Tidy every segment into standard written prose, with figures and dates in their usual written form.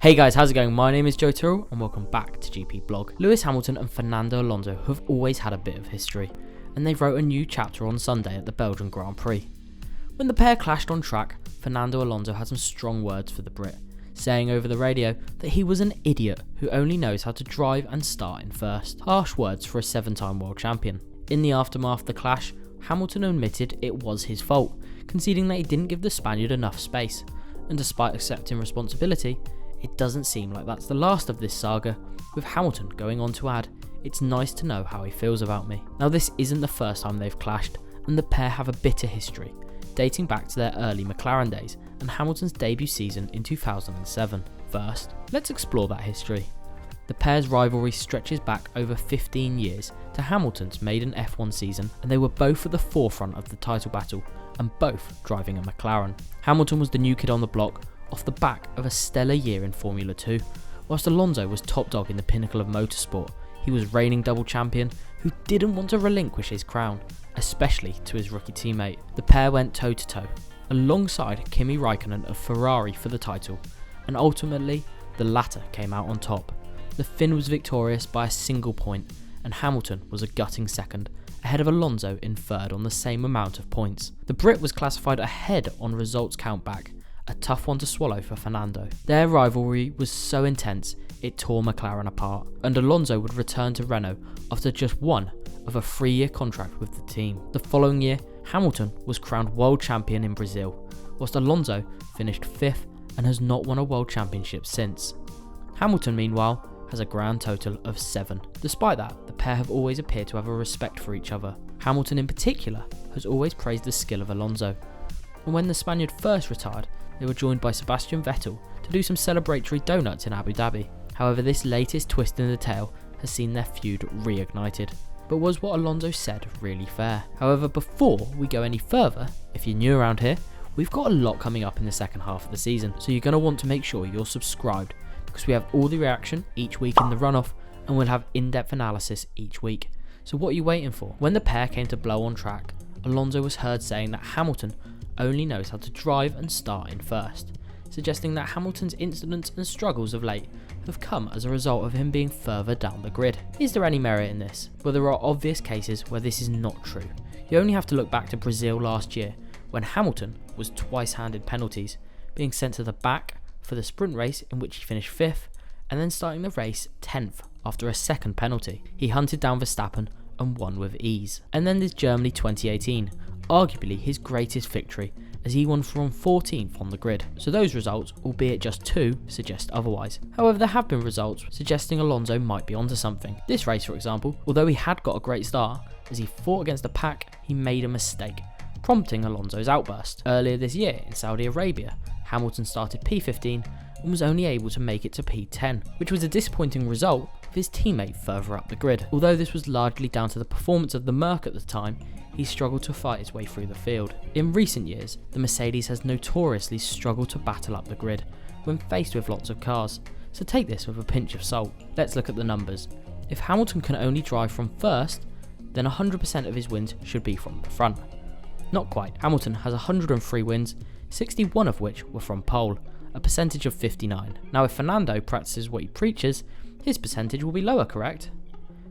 Hey guys, how's it going? My name is Joe Tyrrell and welcome back to GP Blog. Lewis Hamilton and Fernando Alonso have always had a bit of history, and they wrote a new chapter on Sunday at the Belgian Grand Prix. When the pair clashed on track, Fernando Alonso had some strong words for the Brit, saying over the radio that he was an idiot who only knows how to drive and start in first. Harsh words for a 7-time world champion. In the aftermath of the clash, Hamilton admitted it was his fault, conceding that he didn't give the Spaniard enough space, and despite accepting responsibility, it doesn't seem like that's the last of this saga, with Hamilton going on to add, "It's nice to know how he feels about me." Now this isn't the first time they've clashed, and the pair have a bitter history, dating back to their early McLaren days and Hamilton's debut season in 2007. First, let's explore that history. The pair's rivalry stretches back over 15 years to Hamilton's maiden F1 season, and they were both at the forefront of the title battle, and both driving a McLaren. Hamilton was the new kid on the block, off the back of a stellar year in Formula 2, whilst Alonso was top dog in the pinnacle of motorsport. He was reigning double champion who didn't want to relinquish his crown, especially to his rookie teammate. The pair went toe to toe, alongside Kimi Räikkönen of Ferrari for the title, and ultimately the latter came out on top. The Finn was victorious by a single point, and Hamilton was a gutting second, ahead of Alonso in third on the same amount of points. The Brit was classified ahead on results countback, a tough one to swallow for Fernando. Their rivalry was so intense it tore McLaren apart, and Alonso would return to Renault after just one of a 3-year contract with the team. The following year, Hamilton was crowned world champion in Brazil, whilst Alonso finished 5th and has not won a world championship since. Hamilton, meanwhile, has a grand total of 7. Despite that, the pair have always appeared to have a respect for each other. Hamilton in particular has always praised the skill of Alonso, and when the Spaniard first retired, they were joined by Sebastian Vettel to do some celebratory donuts in Abu Dhabi. However, this latest twist in the tale has seen their feud reignited. But was what Alonso said really fair? However, before we go any further, if you're new around here, we've got a lot coming up in the second half of the season, so you're going to want to make sure you're subscribed, because we have all the reaction each week in the runoff, and we'll have in-depth analysis each week. So what are you waiting for? When the pair came to blow on track, Alonso was heard saying that Hamilton only knows how to drive and start in first, suggesting that Hamilton's incidents and struggles of late have come as a result of him being further down the grid. Is there any merit in this? Well, there are obvious cases where this is not true. You only have to look back to Brazil last year, when Hamilton was twice handed penalties, being sent to the back for the sprint race in which he finished 5th, and then starting the race 10th after a second penalty. He hunted down Verstappen and won with ease. And then there's Germany 2018, arguably his greatest victory, as he won from 14th on the grid. So those results, albeit just 2, suggest otherwise. However, there have been results suggesting Alonso might be onto something. This race, for example, although he had got a great start, as he fought against the pack, he made a mistake, prompting Alonso's outburst. Earlier this year in Saudi Arabia, Hamilton started P15 and was only able to make it to P10, which was a disappointing result with his teammate further up the grid. Although this was largely down to the performance of the Merc at the time, he struggled to fight his way through the field. In recent years, the Mercedes has notoriously struggled to battle up the grid when faced with lots of cars, so take this with a pinch of salt. Let's look at the numbers. If Hamilton can only drive from first, then 100% of his wins should be from the front. Not quite. Hamilton has 103 wins, 61 of which were from pole, a percentage of 59. Now if Fernando practices what he preaches, his percentage will be lower, correct?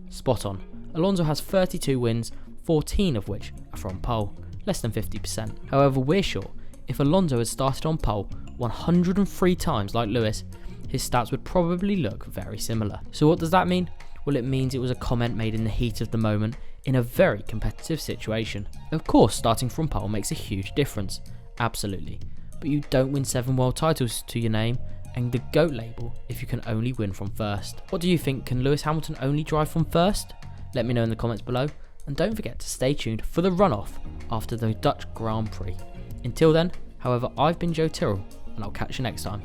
Spot on. Alonso has 32 wins, 14 of which are from pole, less than 50%. However, we're sure if Alonso had started on pole 103 times like Lewis, his stats would probably look very similar. So what does that mean? Well, it means it was a comment made in the heat of the moment in a very competitive situation. Of course, starting from pole makes a huge difference, absolutely, but you don't win 7 world titles to your name and the GOAT label if you can only win from first. What do you think? Can Lewis Hamilton only drive from first? Let me know in the comments below. And don't forget to stay tuned for the runoff after the Dutch Grand Prix. Until then, however, I've been Joe Tyrrell, and I'll catch you next time.